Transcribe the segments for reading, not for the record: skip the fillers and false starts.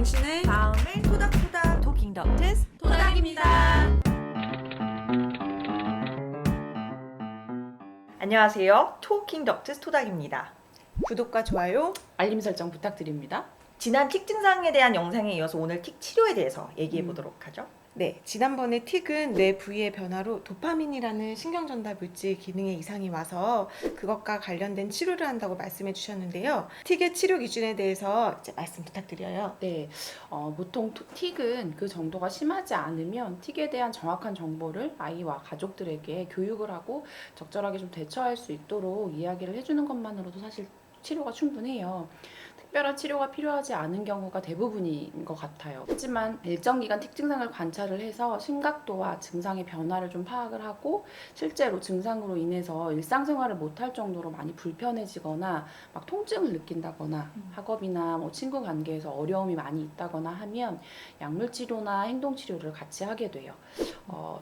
당신의 마음을 토닥토닥 토킹 덕트스 토닥입니다. 안녕하세요. 토킹 덕트스 토닥입니다. 구독과 좋아요. 알림 설정 부탁드립니다. 지난 틱 증상에 대한 영상에 이어서 오늘 틱 치료에 대해서 얘기해 보도록 하죠. 네, 지난번에 틱은 뇌 부위의 변화로 도파민이라는 신경전달 물질 기능에 이상이 와서 그것과 관련된 치료를 한다고 말씀해 주셨는데요. 틱의 치료 기준에 대해서 이제 말씀 부탁드려요. 네, 보통 틱은 그 정도가 심하지 않으면 틱에 대한 정확한 정보를 아이와 가족들에게 교육을 하고 적절하게 좀 대처할 수 있도록 이야기를 해주는 것만으로도 사실 치료가 충분해요. 특별한 치료가 필요하지 않은 경우가 대부분인 것 같아요. 하지만 일정 기간 틱 증상을 관찰을 해서 심각도와 증상의 변화를 좀 파악을 하고 실제로 증상으로 인해서 일상생활을 못할 정도로 많이 불편해지거나 막 통증을 느낀다거나 학업이나 뭐 친구 관계에서 어려움이 많이 있다거나 하면 약물 치료나 행동 치료를 같이 하게 돼요.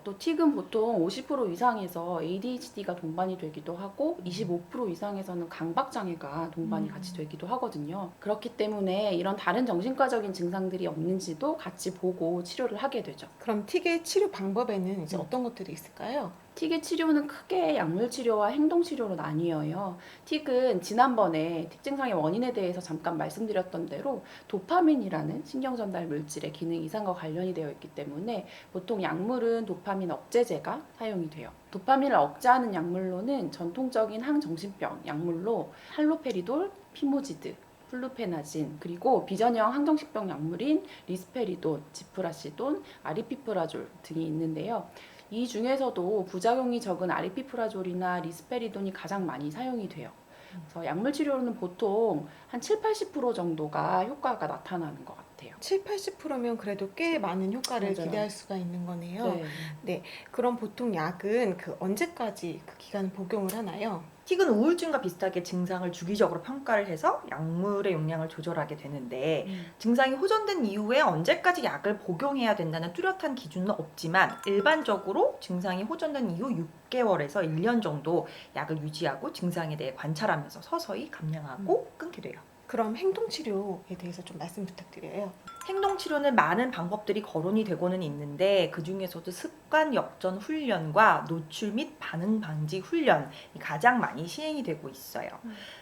또 틱은 보통 50% 이상에서 ADHD가 동반이 되기도 하고 25% 이상에서는 강박 장애가 동반이 같이 되기도 하거든요. 그렇기 때문에 이런 다른 정신과적인 증상들이 없는지도 같이 보고 치료를 하게 되죠. 그럼 틱의 치료 방법에는 이제 어떤 것들이 있을까요? 틱의 치료는 크게 약물 치료와 행동 치료로 나뉘어요. 틱은 지난번에 틱 증상의 원인에 대해서 잠깐 말씀드렸던 대로 도파민이라는 신경전달 물질의 기능 이상과 관련이 되어 있기 때문에 보통 약물은 도파민 억제제가 사용이 돼요. 도파민을 억제하는 약물로는 전통적인 항정신병 약물로 할로페리돌, 피모지드, 플루페나진, 그리고 비전형 항정신병 약물인 리스페리돈, 지프라시돈, 아리피프라졸 등이 있는데요. 이 중에서도 부작용이 적은 아리피프라졸이나 리스페리돈이 가장 많이 사용이 돼요. 그래서 약물 치료는 보통 한 7-80% 정도가 효과가 나타나는 것 같아요. 7-80%면 그래도 꽤 많은 효과를 맞아요. 기대할 수가 있는 거네요. 네. 그럼 보통 약은 언제까지 그 기간 복용을 하나요? 틱은 우울증과 비슷하게 증상을 주기적으로 평가를 해서 약물의 용량을 조절하게 되는데 증상이 호전된 이후에 언제까지 약을 복용해야 된다는 뚜렷한 기준은 없지만 일반적으로 증상이 호전된 이후 6개월에서 1년 정도 약을 유지하고 증상에 대해 관찰하면서 서서히 감량하고 끊게 돼요. 그럼 행동치료에 대해서 좀 말씀 부탁드려요. 행동치료는 많은 방법들이 거론이 되고는 있는데 그 중에서도 습관 역전 훈련과 노출 및 반응 방지 훈련이 가장 많이 시행이 되고 있어요.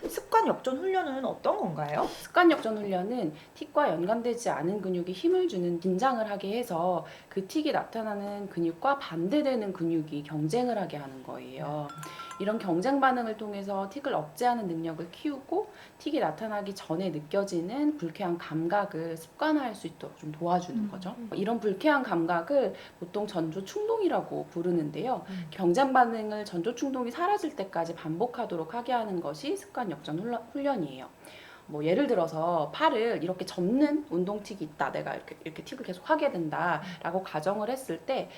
습관 역전 훈련은 어떤 건가요? 습관 역전 훈련은 틱과 연관되지 않은 근육에 힘을 주는 긴장을 하게 해서 그 틱이 나타나는 근육과 반대되는 근육이 경쟁을 하게 하는 거예요. 이런 경쟁 반응을 통해서 틱을 억제하는 능력을 키우고 틱이 나타나기 전에 느껴지는 불쾌한 감각을 습관화할 수 있도록 좀 도와주는 거죠. 이런 불쾌한 감각을 보통 전조 충동이라고 부르는데요. 경쟁 반응을 전조 충동이 사라질 때까지 반복하도록 하게 하는 것이 습관 역전 훈련이에요. 뭐 예를 들어서 팔을 이렇게 접는 운동 틱이 있다. 내가 이렇게 틱을 계속 하게 된다라고 가정을 했을 때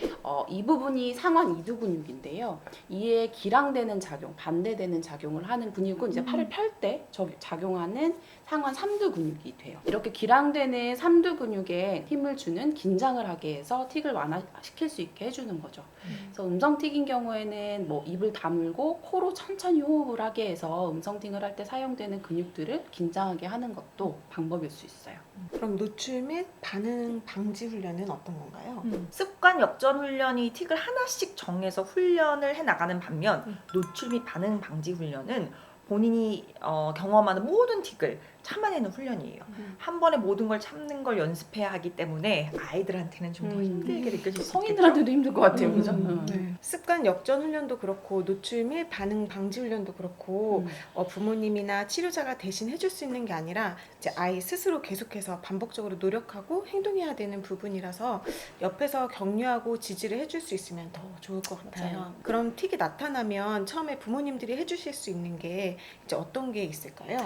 이 부분이 상완 이두 근육인데요. 이에 기랑되는 작용, 반대되는 작용을 하는 근육은 이제 팔을 펼 때 작용하는 상완 삼두 근육이 돼요. 이렇게 기랑되는 삼두 근육에 힘을 주는 긴장을 하게 해서 틱을 완화시킬 수 있게 해주는 거죠. 그래서 음성 틱인 경우에는 뭐 입을 다물고 코로 천천히 호흡을 하게 해서 음성 틱을 할 때 사용되는 근육들을 긴장하게 하는 것도 방법일 수 있어요. 그럼 노출 및 반응 방지 훈련은 어떤 건가요? 습관 역전 훈련이 틱을 하나씩 정해서 훈련을 해 나가는 반면 노출 및 반응 방지 훈련은 본인이 경험하는 모든 틱을 참아내는 훈련이에요. 한 번에 모든 걸 참는 걸 연습해야 하기 때문에 아이들한테는 좀 더 힘들게 느껴질 수 있겠죠. 성인들한테도 힘들 것 같아요. 그죠? 네. 습관 역전 훈련도 그렇고 노출 및 반응 방지 훈련도 그렇고 부모님이나 치료자가 대신 해줄 수 있는 게 아니라 이제 아이 스스로 계속해서 반복적으로 노력하고 행동해야 되는 부분이라서 옆에서 격려하고 지지를 해줄 수 있으면 더 좋을 것 같아요. 맞아요. 그럼 틱이 나타나면 처음에 부모님들이 해주실 수 있는 게 이제 어떤 게 있을까요?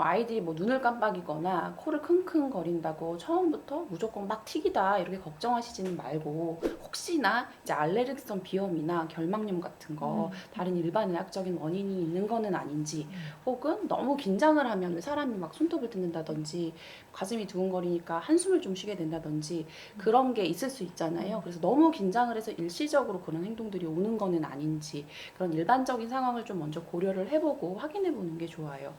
아이들이 뭐 눈을 깜빡이거나 코를 킁킁거린다고 처음부터 무조건 막 틱이다 이렇게 걱정하시지는 말고 혹시나 이제 알레르기성 비염이나 결막염 같은 거 다른 일반 의학적인 원인이 있는 거는 아닌지 혹은 너무 긴장을 하면 왜 사람이 막 손톱을 뜯는다든지 가슴이 두근거리니까 한숨을 좀 쉬게 된다든지 그런 게 있을 수 있잖아요. 그래서 너무 긴장을 해서 일시적으로 그런 행동들이 오는 거는 아닌지 그런 일반적인 상황을 좀 먼저 고려를 해보고 확인해 보는 게 좋아요.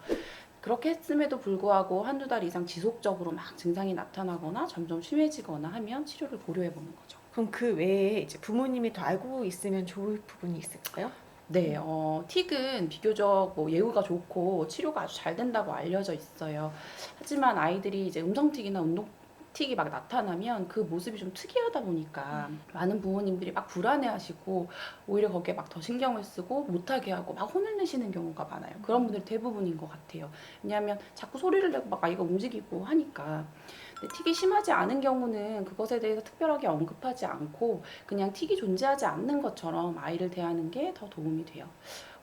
그렇게 했음에도 불구하고 한두 달 이상 지속적으로 막 증상이 나타나거나 점점 심해지거나 하면 치료를 고려해 보는 거죠. 그럼 그 외에 이제 부모님이 더 알고 있으면 좋을 부분이 있을까요? 네, 틱은 비교적 뭐 예후가 좋고 치료가 아주 잘 된다고 알려져 있어요. 하지만 아이들이 이제 음성틱이나 운동틱이 막 나타나면 그 모습이 좀 특이하다 보니까 많은 부모님들이 막 불안해하시고 오히려 거기에 막 더 신경을 쓰고 못하게 하고 막 혼을 내시는 경우가 많아요. 그런 분들이 대부분인 것 같아요. 왜냐하면 자꾸 소리를 내고 막 아이가 움직이고 하니까. 근데 틱이 심하지 않은 경우는 그것에 대해서 특별하게 언급하지 않고 그냥 틱이 존재하지 않는 것처럼 아이를 대하는 게 더 도움이 돼요.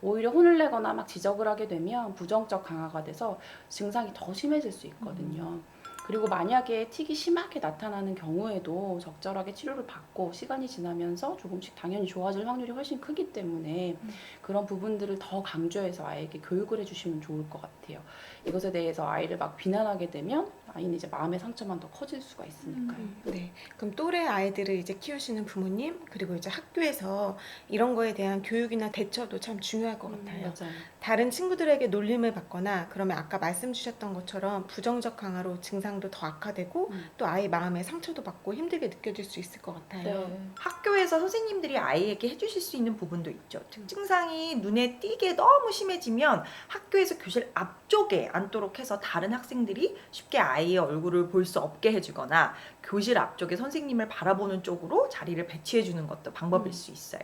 오히려 혼을 내거나 막 지적을 하게 되면 부정적 강화가 돼서 증상이 더 심해질 수 있거든요. 그리고 만약에 틱이 심하게 나타나는 경우에도 적절하게 치료를 받고 시간이 지나면서 조금씩 당연히 좋아질 확률이 훨씬 크기 때문에 그런 부분들을 더 강조해서 아이에게 교육을 해주시면 좋을 것 같아요. 이것에 대해서 아이를 막 비난하게 되면 아이는 이제 마음의 상처만 더 커질 수가 있으니까요. 네. 그럼 또래 아이들을 이제 키우시는 부모님 그리고 이제 학교에서 이런 거에 대한 교육이나 대처도 참 중요할 것 같아요. 맞아요. 다른 친구들에게 놀림을 받거나 그러면 아까 말씀 주셨던 것처럼 부정적 강화로 증상도 더 악화되고 또 아이 마음에 상처도 받고 힘들게 느껴질 수 있을 것 같아요. 네. 학교에서 선생님들이 아이에게 해주실 수 있는 부분도 있죠. 특징상이 눈에 띄게 너무 심해지면 학교에서 교실 앞쪽에 앉도록 해서 다른 학생들이 쉽게 아이의 얼굴을 볼 수 없게 해주거나 교실 앞쪽에 선생님을 바라보는 쪽으로 자리를 배치해 주는 것도 방법일 수 있어요.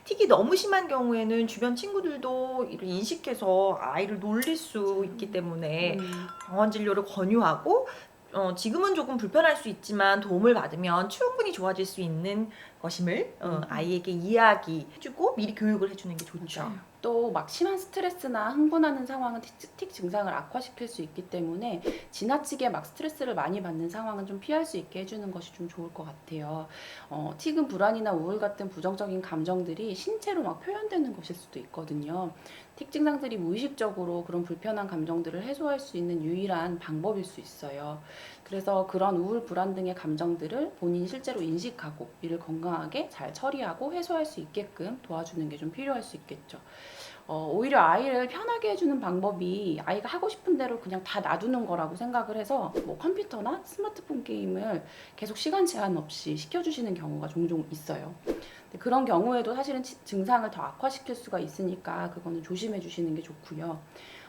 틱이 너무 심한 경우에는 주변 친구들도 이를 인식해서 아이를 놀릴 수 있기 때문에 병원 진료를 권유하고 지금은 조금 불편할 수 있지만 도움을 받으면 충분히 좋아질 수 있는 것임을 아이에게 이야기해주고 미리 교육을 해주는 게 좋죠. 맞아요. 또 막 심한 스트레스나 흥분하는 상황은 틱 증상을 악화시킬 수 있기 때문에 지나치게 막 스트레스를 많이 받는 상황은 좀 피할 수 있게 해주는 것이 좀 좋을 것 같아요. 틱은 불안이나 우울 같은 부정적인 감정들이 신체로 막 표현되는 것일 수도 있거든요. 틱 증상들이 무의식적으로 그런 불편한 감정들을 해소할 수 있는 유일한 방법일 수 있어요. 그래서 그런 우울, 불안 등의 감정들을 본인이 실제로 인식하고 이를 건강하게 잘 처리하고 해소할 수 있게끔 도와주는 게 좀 필요할 수 있겠죠. 오히려 아이를 편하게 해주는 방법이 아이가 하고 싶은 대로 그냥 다 놔두는 거라고 생각을 해서 뭐 컴퓨터나 스마트폰 게임을 계속 시간 제한 없이 시켜주시는 경우가 종종 있어요. 근데 그런 경우에도 사실은 증상을 더 악화시킬 수가 있으니까 그거는 조심해 주시는 게 좋고요.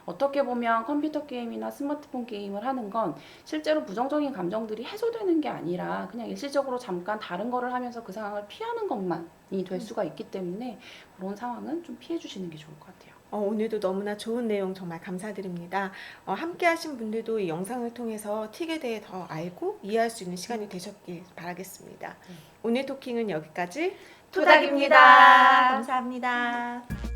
어떻게 보면 컴퓨터 게임이나 스마트폰 게임을 하는 건 실제로 부정적인 감정들이 해소되는 게 아니라 그냥 일시적으로 잠깐 다른 거를 하면서 그 상황을 피하는 것만이 될 수가 있기 때문에 그런 상황은 좀 피해 주시는 게 좋을 것 같아요. 오늘도 너무나 좋은 내용 정말 감사드립니다. 함께 하신 분들도 이 영상을 통해서 틱에 대해 더 알고 이해할 수 있는 시간이 되셨길 바라겠습니다. 오늘 토킹은 여기까지 토닥입니다. 감사합니다.